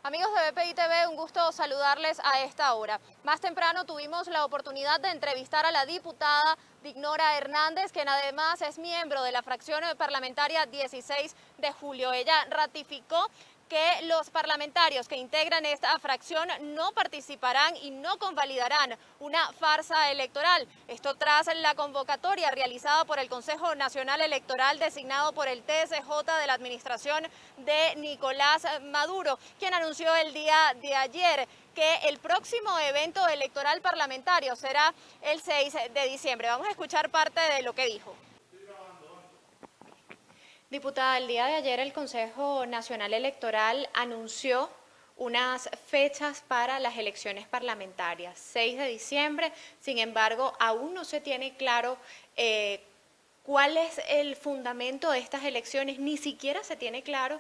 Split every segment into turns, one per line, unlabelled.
Amigos de BPI TV, un gusto saludarles a esta hora. Más temprano tuvimos la oportunidad de entrevistar a la diputada Dignora Hernández, quien además es miembro de la fracción parlamentaria 16 de julio. Ella ratificó que los parlamentarios que integran esta fracción no participarán y no convalidarán una farsa electoral. Esto tras la convocatoria realizada por el Consejo Nacional Electoral designado por el TSJ de la administración de Nicolás Maduro, quien anunció el día de ayer que el próximo evento electoral parlamentario será el 6 de diciembre. Vamos a escuchar parte de lo que dijo. Diputada, el día de ayer el Consejo Nacional Electoral anunció unas fechas para las elecciones parlamentarias, 6 de diciembre, sin embargo, aún no se tiene claro cuál es el fundamento de estas elecciones, ni siquiera se tiene claro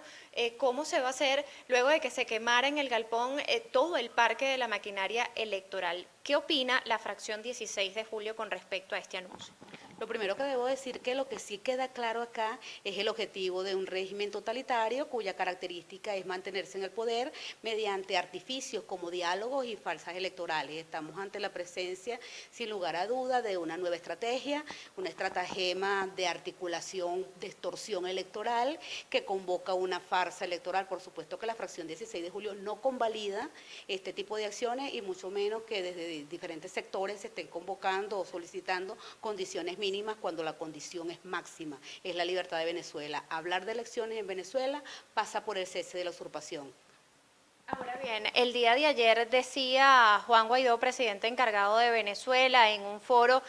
cómo se va a hacer luego de que se quemara en el galpón todo el parque de la maquinaria electoral. ¿Qué opina la fracción 16 de julio con respecto a este anuncio?
Lo primero que debo decir que lo que sí queda claro acá es el objetivo de un régimen totalitario cuya característica es mantenerse en el poder mediante artificios como diálogos y falsas electorales. Estamos ante la presencia, sin lugar a duda, de una nueva estrategia, una estratagema de articulación, de extorsión electoral que convoca una farsa electoral. Por supuesto que la fracción 16 de julio no convalida este tipo de acciones y mucho menos que desde diferentes sectores se estén convocando o solicitando condiciones mínimas cuando la condición es máxima, es la libertad de Venezuela. Hablar de elecciones en Venezuela pasa por el cese de la usurpación.
Ahora bien, el día de ayer decía Juan Guaidó, presidente encargado de Venezuela, en un foro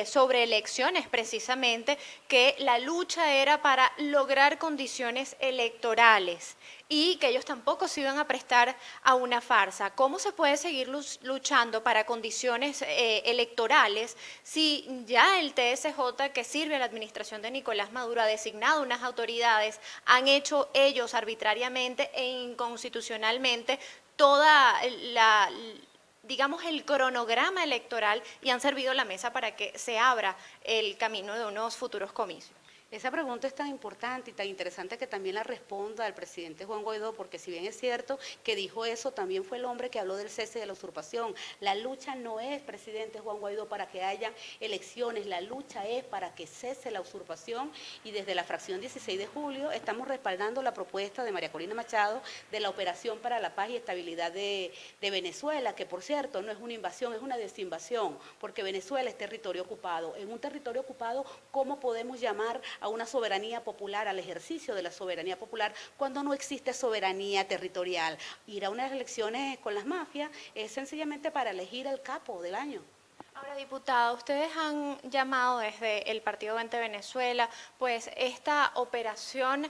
sobre elecciones precisamente, que la lucha era para lograr condiciones electorales y que ellos tampoco se iban a prestar a una farsa. ¿Cómo se puede seguir luchando para condiciones electorales si ya el TSJ, que sirve a la administración de Nicolás Maduro, ha designado unas autoridades, han hecho ellos arbitrariamente e inconstitucionalmente toda digamos, el cronograma electoral y han servido la mesa para que se abra el camino de unos futuros comicios?
Esa pregunta es tan importante y tan interesante que también la responda el presidente Juan Guaidó, porque si bien es cierto que dijo eso, también fue el hombre que habló del cese de la usurpación. La lucha no es, presidente Juan Guaidó, para que haya elecciones, la lucha es para que cese la usurpación y desde la fracción 16 de julio estamos respaldando la propuesta de María Corina Machado de la Operación para la Paz y Estabilidad de Venezuela, que por cierto no es una invasión, es una desinvasión, porque Venezuela es territorio ocupado. En un territorio ocupado, ¿cómo podemos llamar a una soberanía popular, al ejercicio de la soberanía popular, cuando no existe soberanía territorial? Ir a unas elecciones con las mafias es sencillamente para elegir al capo del año.
Ahora, diputada, ustedes han llamado desde el Partido Vente Venezuela, pues, esta operación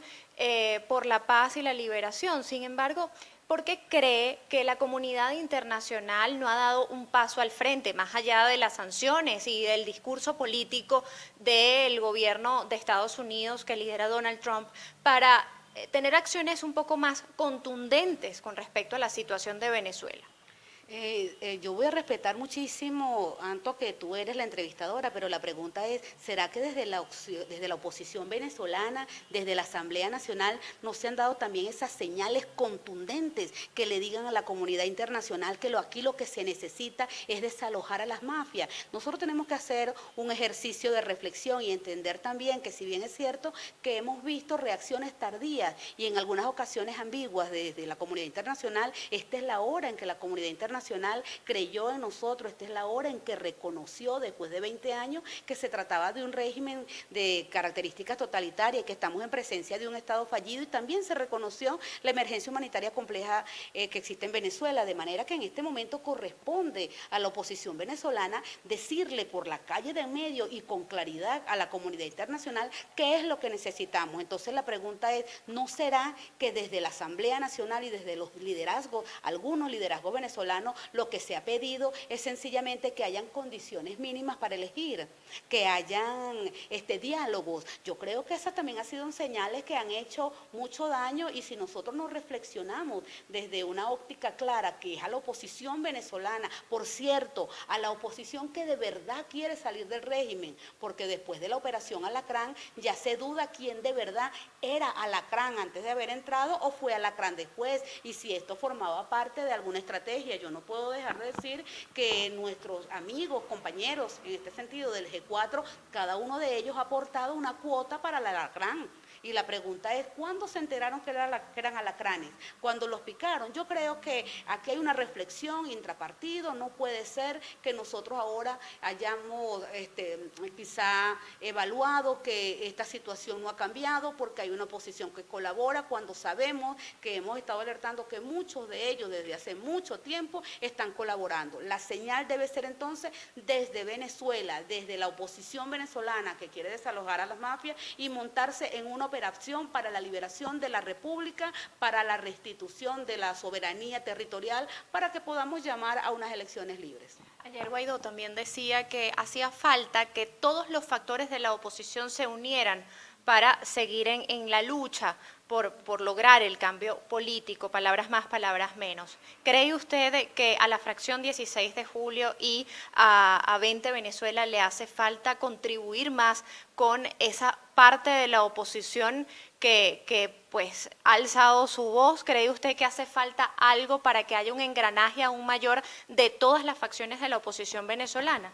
por la paz y la liberación. Sin embargo, ¿por qué cree que la comunidad internacional no ha dado un paso al frente, más allá de las sanciones y del discurso político del gobierno de Estados Unidos que lidera Donald Trump, para tener acciones un poco más contundentes con respecto a la situación de Venezuela?
Yo voy a respetar muchísimo, Anto, que tú eres la entrevistadora, pero la pregunta es, ¿será que desde la oposición venezolana, desde la Asamblea Nacional, no se han dado también esas señales contundentes que le digan a la comunidad internacional que aquí lo que se necesita es desalojar a las mafias? Nosotros tenemos que hacer un ejercicio de reflexión y entender también que si bien es cierto que hemos visto reacciones tardías y en algunas ocasiones ambiguas desde la comunidad internacional, esta es la hora en que la comunidad internacional creyó en nosotros, esta es la hora en que reconoció después de 20 años que se trataba de un régimen de características totalitarias, que estamos en presencia de un Estado fallido y también se reconoció la emergencia humanitaria compleja que existe en Venezuela, de manera que en este momento corresponde a la oposición venezolana decirle por la calle de en medio y con claridad a la comunidad internacional qué es lo que necesitamos. Entonces la pregunta es, ¿no será que desde la Asamblea Nacional y desde los liderazgos, algunos liderazgos venezolanos, venezolano, lo que se ha pedido es sencillamente que hayan condiciones mínimas para elegir, que hayan diálogos. Yo creo que esas también han sido señales que han hecho mucho daño, y si nosotros nos reflexionamos desde una óptica clara, que es a la oposición venezolana, por cierto, a la oposición que de verdad quiere salir del régimen, porque después de la operación Alacrán ya se duda quién de verdad era Alacrán antes de haber entrado o fue Alacrán después, y si esto formaba parte de alguna estrategia. Yo no puedo dejar de decir que nuestros amigos, compañeros, en este sentido del G4, cada uno de ellos ha aportado una cuota para el Alacrán. Y la pregunta es, ¿cuándo se enteraron que eran alacranes? Cuando los picaron. Yo creo que aquí hay una reflexión intrapartido. No puede ser que nosotros ahora hayamos quizá evaluado que esta situación no ha cambiado porque hay una oposición que colabora, cuando sabemos que hemos estado alertando que muchos de ellos desde hace mucho tiempo están colaborando. La señal debe ser entonces desde Venezuela, desde la oposición venezolana que quiere desalojar a las mafias y montarse en una operación para la liberación de la República, para la restitución de la soberanía territorial, para que podamos llamar a unas elecciones libres.
Ayer Guaidó también decía que hacía falta que todos los factores de la oposición se unieran para seguir en la lucha por lograr el cambio político, palabras más, palabras menos. ¿Cree usted que a la fracción 16 de julio y a 20 Venezuela le hace falta contribuir más con esa parte de la oposición que pues ha alzado su voz? ¿Cree usted que hace falta algo para que haya un engranaje aún mayor de todas las facciones de la oposición venezolana?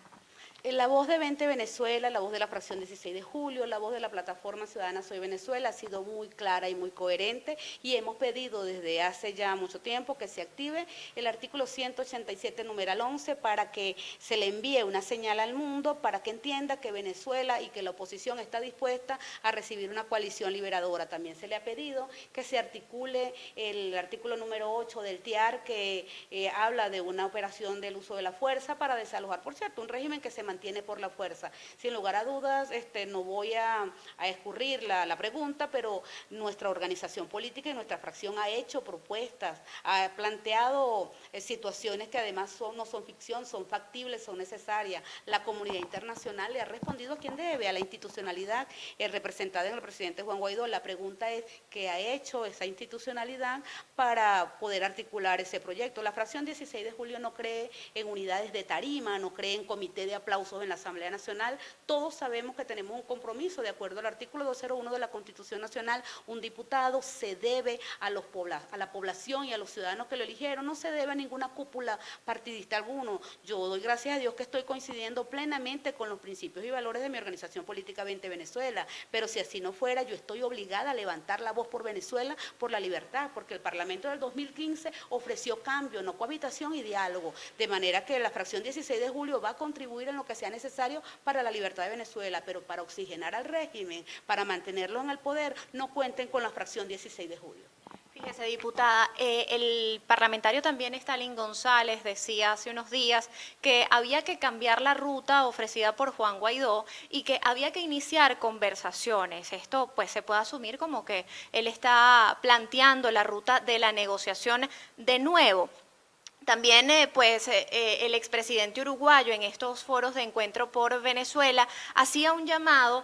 La voz de 20 Venezuela, la voz de la fracción 16 de julio, la voz de la plataforma ciudadana Soy Venezuela ha sido muy clara y muy coherente, y hemos pedido desde hace ya mucho tiempo que se active el artículo 187 numeral 11 para que se le envíe una señal al mundo, para que entienda que Venezuela y que la oposición está dispuesta a recibir una coalición liberadora. También se le ha pedido que se articule el artículo número 8 del TIAR, que habla de una operación del uso de la fuerza para desalojar, por cierto, un régimen que se mantiene por la fuerza. Sin lugar a dudas, no voy a escurrir la pregunta, pero nuestra organización política y nuestra fracción ha hecho propuestas, ha planteado situaciones que además no son ficción, son factibles, son necesarias. La comunidad internacional le ha respondido a quien debe, a la institucionalidad representada en el presidente Juan Guaidó. La pregunta es, ¿qué ha hecho esa institucionalidad para poder articular ese proyecto? La fracción 16 de julio no cree en unidades de tarima, no cree en comité de aplausos en la Asamblea Nacional. Todos sabemos que tenemos un compromiso, de acuerdo al artículo 201 de la Constitución Nacional. Un diputado se debe a la población y a los ciudadanos que lo eligieron, no se debe a ninguna cúpula partidista alguno. Yo doy gracias a Dios que estoy coincidiendo plenamente con los principios y valores de mi organización política 20 Venezuela, pero si así no fuera, yo estoy obligada a levantar la voz por Venezuela, por la libertad, porque el Parlamento del 2015 ofreció cambio, no cohabitación y diálogo, de manera que la fracción 16 de julio va a contribuir en lo que sea necesario para la libertad de Venezuela, pero para oxigenar al régimen, para mantenerlo en el poder, no cuenten con la fracción 16 de julio.
Fíjese, diputada, el parlamentario también Stalin González decía hace unos días que había que cambiar la ruta ofrecida por Juan Guaidó y que había que iniciar conversaciones. Esto pues se puede asumir como que él está planteando la ruta de la negociación de nuevo. También el expresidente uruguayo en estos foros de encuentro por Venezuela hacía un llamado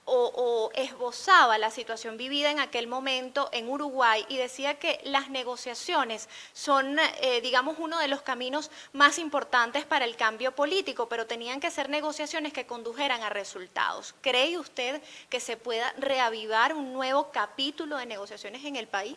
o esbozaba la situación vivida en aquel momento en Uruguay y decía que las negociaciones son, digamos, uno de los caminos más importantes para el cambio político, pero tenían que ser negociaciones que condujeran a resultados. ¿Cree usted que se pueda reavivar un nuevo capítulo de negociaciones en el país?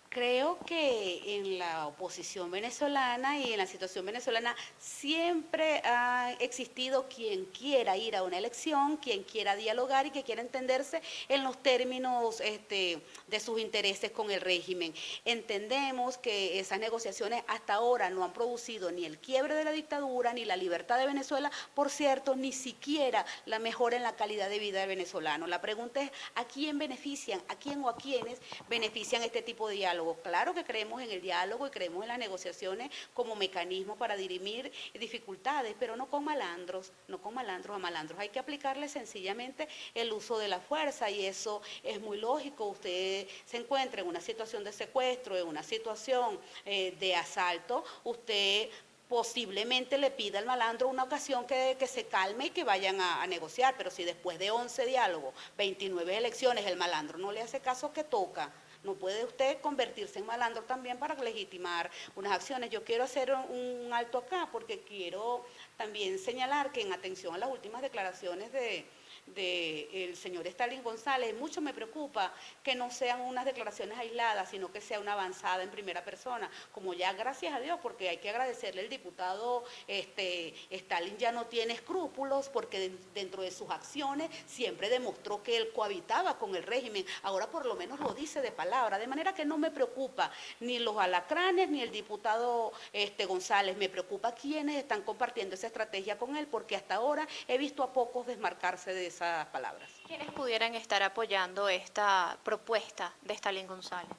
Creo que en la oposición venezolana y en la situación venezolana siempre ha existido quien quiera ir a una elección, quien quiera dialogar y que quiera entenderse en los términos de sus intereses con el régimen. Entendemos que esas negociaciones hasta ahora no han producido ni el quiebre de la dictadura, ni la libertad de Venezuela, por cierto, ni siquiera la mejora en la calidad de vida del venezolano. La pregunta es, ¿a quién benefician? ¿A quién o a quiénes benefician este tipo de diálogo? diálogo. Claro que creemos en el diálogo y creemos en las negociaciones como mecanismo para dirimir dificultades, pero no con malandros, no con malandros. A malandros hay que aplicarle sencillamente el uso de la fuerza, y eso es muy lógico. Usted se encuentra en una situación de secuestro, en una situación de asalto, usted posiblemente le pida al malandro una ocasión que se calme y que vayan a negociar, pero si después de 11 diálogos, 29 elecciones, el malandro no le hace caso, que toca. No puede usted convertirse en malandro también para legitimar unas acciones. Yo quiero hacer un alto acá porque quiero también señalar que en atención a las últimas declaraciones del señor Stalin González, mucho me preocupa que no sean unas declaraciones aisladas, sino que sea una avanzada en primera persona, como ya, gracias a Dios, porque hay que agradecerle, el diputado Stalin ya no tiene escrúpulos, porque dentro de sus acciones siempre demostró que él cohabitaba con el régimen, ahora por lo menos lo dice de palabra, de manera que no me preocupa ni los alacranes ni el diputado González, me preocupa quienes están compartiendo esa estrategia con él, porque hasta ahora he visto a pocos desmarcarse de esas palabras.
¿Quiénes pudieran estar apoyando esta propuesta de Stalin González?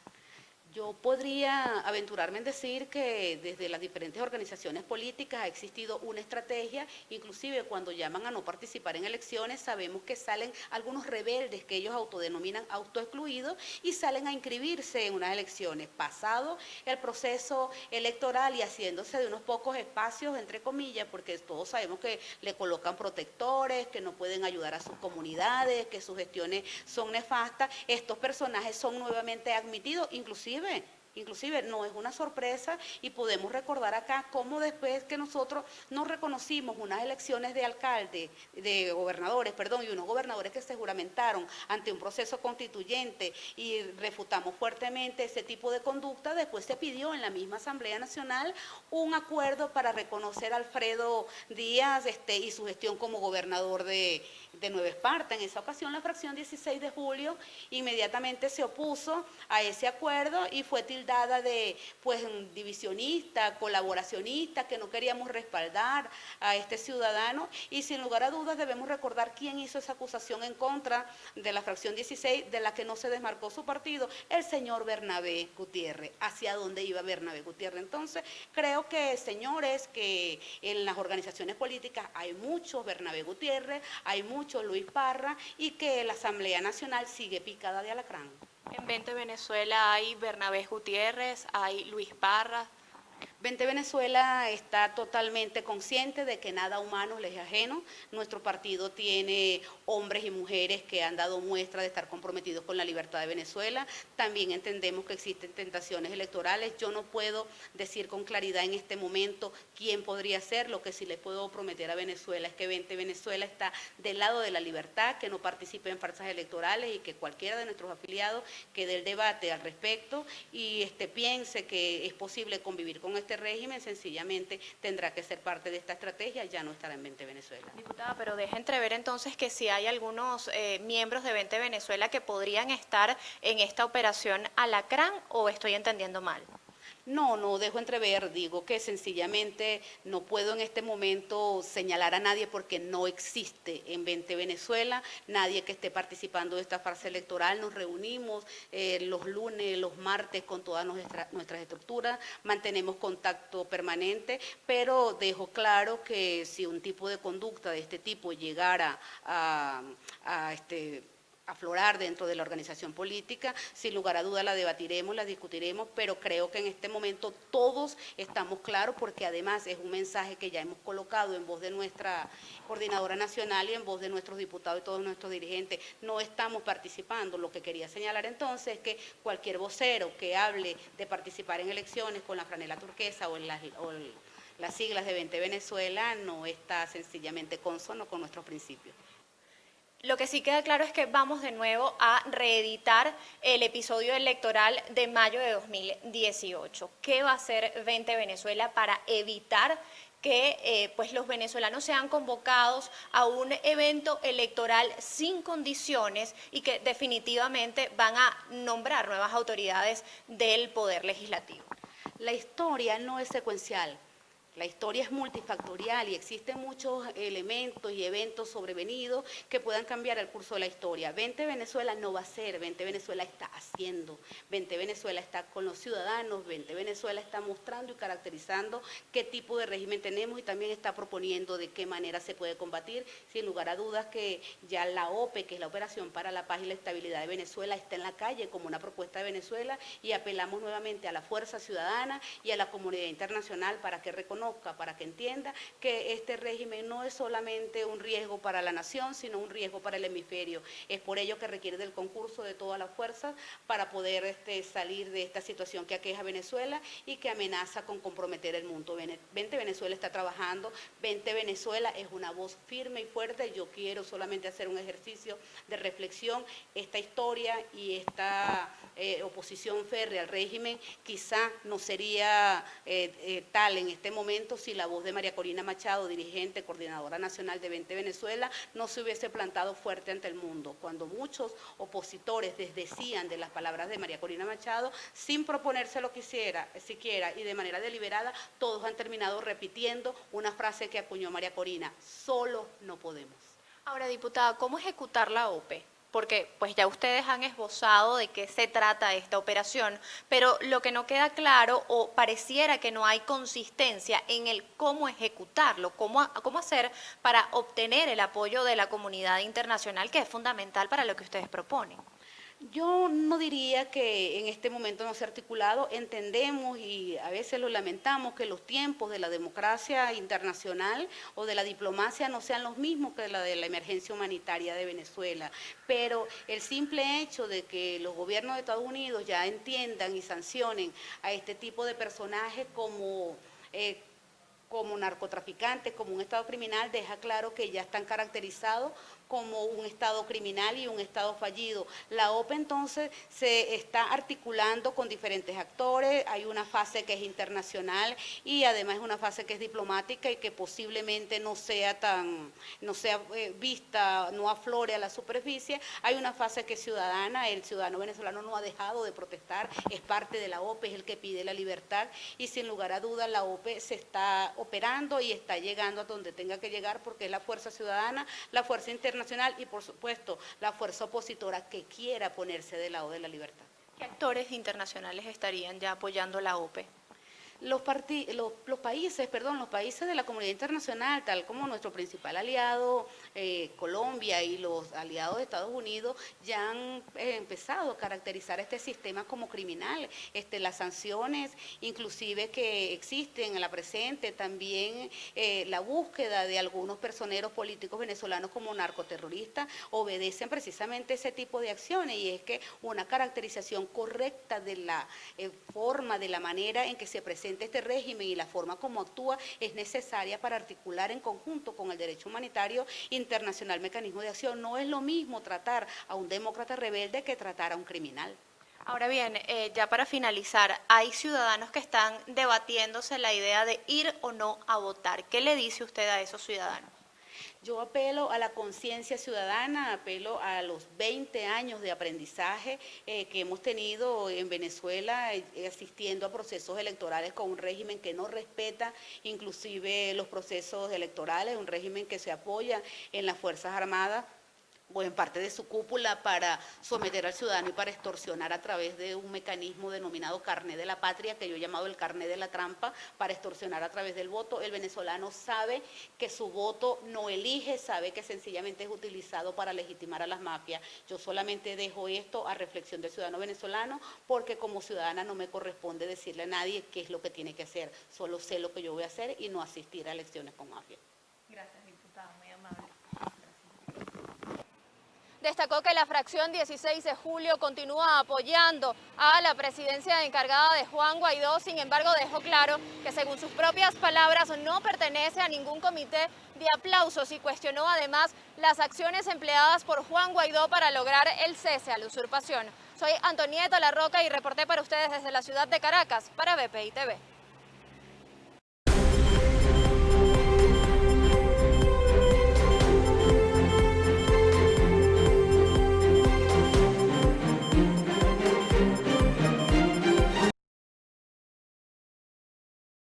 Yo podría aventurarme en decir que desde las diferentes organizaciones políticas ha existido una estrategia, inclusive cuando llaman a no participar en elecciones, sabemos que salen algunos rebeldes que ellos autodenominan autoexcluidos y salen a inscribirse en unas elecciones. Pasado el proceso electoral y haciéndose de unos pocos espacios, entre comillas, porque todos sabemos que le colocan protectores, que no pueden ayudar a sus comunidades, que sus gestiones son nefastas, estos personajes son nuevamente admitidos, inclusive no es una sorpresa, y podemos recordar acá cómo después que nosotros nos reconocimos unas elecciones de alcalde, de gobernadores, perdón, y unos gobernadores que se juramentaron ante un proceso constituyente y refutamos fuertemente ese tipo de conducta, después se pidió en la misma Asamblea Nacional un acuerdo para reconocer a Alfredo Díaz y su gestión como gobernador de Nueva Esparta. En esa ocasión la fracción 16 de julio inmediatamente se opuso a ese acuerdo y fue tildada de divisionista, colaboracionista, que no queríamos respaldar a este ciudadano, y sin lugar a dudas debemos recordar quién hizo esa acusación en contra de la fracción 16, de la que no se desmarcó su partido, el señor Bernabé Gutiérrez. ¿Hacia dónde iba Bernabé Gutiérrez? Entonces, creo que, señores, que en las organizaciones políticas hay muchos Bernabé Gutiérrez, hay muchos Luis Parra, y que la Asamblea Nacional sigue picada de alacrán.
En 20 Venezuela hay Bernabé Gutiérrez, hay Luis Parra.
20 Venezuela está totalmente consciente de que nada humano les es ajeno. Nuestro partido tiene hombres y mujeres que han dado muestra de estar comprometidos con la libertad de Venezuela. También entendemos que existen tentaciones electorales. Yo no puedo decir con claridad en este momento quién podría ser. Lo que sí le puedo prometer a Venezuela es que 20 Venezuela está del lado de la libertad, que no participe en farsas electorales, y que cualquiera de nuestros afiliados que dé el debate al respecto y piense que es posible convivir con este régimen, sencillamente tendrá que ser parte de esta estrategia, ya no estará en 20 Venezuela.
Diputada, pero deja entrever entonces que si hay algunos miembros de 20 Venezuela que podrían estar en esta operación Alacrán, ¿o estoy entendiendo mal?
No dejo entrever, digo que sencillamente no puedo en este momento señalar a nadie, porque no existe en 20 Venezuela nadie que esté participando de esta farsa electoral. Nos reunimos los lunes, los martes con todas nuestras estructuras, mantenemos contacto permanente, pero dejo claro que si un tipo de conducta de este tipo llegara a aflorar dentro de la organización política, sin lugar a duda la debatiremos, la discutiremos, pero creo que en este momento todos estamos claros, porque además es un mensaje que ya hemos colocado en voz de nuestra coordinadora nacional y en voz de nuestros diputados y todos nuestros dirigentes. No estamos participando. Lo que quería señalar entonces es que cualquier vocero que hable de participar en elecciones con la franela turquesa o en las siglas de 20 Venezuela no está sencillamente consono con nuestros principios.
Lo que sí queda claro es que vamos de nuevo a reeditar el episodio electoral de mayo de 2018. ¿Qué va a hacer 20 Venezuela para evitar que los venezolanos sean convocados a un evento electoral sin condiciones y que definitivamente van a nombrar nuevas autoridades del Poder Legislativo?
La historia no es secuencial. La historia es multifactorial y existen muchos elementos y eventos sobrevenidos que puedan cambiar el curso de la historia. 20 Venezuela no va a ser, 20 Venezuela está haciendo, 20 Venezuela está con los ciudadanos, 20 Venezuela está mostrando y caracterizando qué tipo de régimen tenemos y también está proponiendo de qué manera se puede combatir. Sin lugar a dudas que ya la OPE, que es la Operación para la Paz y la Estabilidad de Venezuela, está en la calle como una propuesta de Venezuela y apelamos nuevamente a la fuerza ciudadana y a la comunidad internacional para que reconozca, para que entienda que este régimen no es solamente un riesgo para la nación, sino un riesgo para el hemisferio. Es por ello que requiere del concurso de todas las fuerzas para poder salir de esta situación que aqueja a Venezuela y que amenaza con comprometer el mundo. 20 Venezuela está trabajando, 20 Venezuela es una voz firme y fuerte. Yo quiero solamente hacer un ejercicio de reflexión. Esta historia y esta oposición férrea al régimen quizá no sería tal en este momento si la voz de María Corina Machado, dirigente, coordinadora nacional de 20 Venezuela, no se hubiese plantado fuerte ante el mundo. Cuando muchos opositores desdecían de las palabras de María Corina Machado, sin proponerse lo que siquiera y de manera deliberada, todos han terminado repitiendo una frase que acuñó María Corina: solo no podemos.
Ahora, diputada, ¿cómo ejecutar la OPE? Porque pues ya ustedes han esbozado de qué se trata esta operación, pero lo que no queda claro o pareciera que no hay consistencia en el cómo ejecutarlo, cómo hacer para obtener el apoyo de la comunidad internacional, que es fundamental para lo que ustedes proponen.
Yo no diría que en este momento no se ha articulado. Entendemos y a veces lo lamentamos que los tiempos de la democracia internacional o de la diplomacia no sean los mismos que la de la emergencia humanitaria de Venezuela, pero el simple hecho de que los gobiernos de Estados Unidos ya entiendan y sancionen a este tipo de personajes como narcotraficantes, como un Estado criminal, deja claro que ya están caracterizados como un Estado criminal y un Estado fallido. La OPE entonces se está articulando con diferentes actores, hay una fase que es internacional y además es una fase que es diplomática y que posiblemente no sea vista, no aflore a la superficie. Hay una fase que es ciudadana, el ciudadano venezolano no ha dejado de protestar, es parte de la OPE, es el que pide la libertad y sin lugar a dudas la OPE se está operando y está llegando a donde tenga que llegar porque es la fuerza ciudadana, la fuerza internacional y por supuesto la fuerza opositora que quiera ponerse del lado de la libertad.
¿Qué actores internacionales estarían ya apoyando la OPE?
Los países de la comunidad internacional, tal como nuestro principal aliado, Colombia, y los aliados de Estados Unidos, ya han empezado a caracterizar este sistema como criminal. Las sanciones, inclusive que existen en la presente, también la búsqueda de algunos personeros políticos venezolanos como narcoterroristas, obedecen precisamente ese tipo de acciones, y es que una caracterización correcta de la forma, de la manera en que se presenta este régimen y la forma como actúa es necesaria para articular en conjunto con el derecho humanitario internacional mecanismo de acción. No es lo mismo tratar a un demócrata rebelde que tratar a un criminal.
Ahora bien, ya para finalizar, hay ciudadanos que están debatiéndose la idea de ir o no a votar. ¿Qué le dice usted a esos ciudadanos?
Yo apelo a la conciencia ciudadana, apelo a los 20 años de aprendizaje que hemos tenido en Venezuela, asistiendo a procesos electorales con un régimen que no respeta inclusive los procesos electorales, un régimen que se apoya en las Fuerzas Armadas o en parte de su cúpula para someter al ciudadano y para extorsionar a través de un mecanismo denominado carné de la patria, que yo he llamado el carné de la trampa, para extorsionar a través del voto. El venezolano sabe que su voto no elige, sabe que sencillamente es utilizado para legitimar a las mafias. Yo solamente dejo esto a reflexión del ciudadano venezolano, porque como ciudadana no me corresponde decirle a nadie qué es lo que tiene que hacer, solo sé lo que yo voy a hacer y no asistir a elecciones con mafias.
Gracias, diputada, muy amable. Destacó que la fracción 16 de julio continúa apoyando a la presidencia encargada de Juan Guaidó. Sin embargo, dejó claro que según sus propias palabras no pertenece a ningún comité de aplausos y cuestionó además las acciones empleadas por Juan Guaidó para lograr el cese a la usurpación. Soy Antonieta La Roca y reporté para ustedes desde la ciudad de Caracas para BPI TV.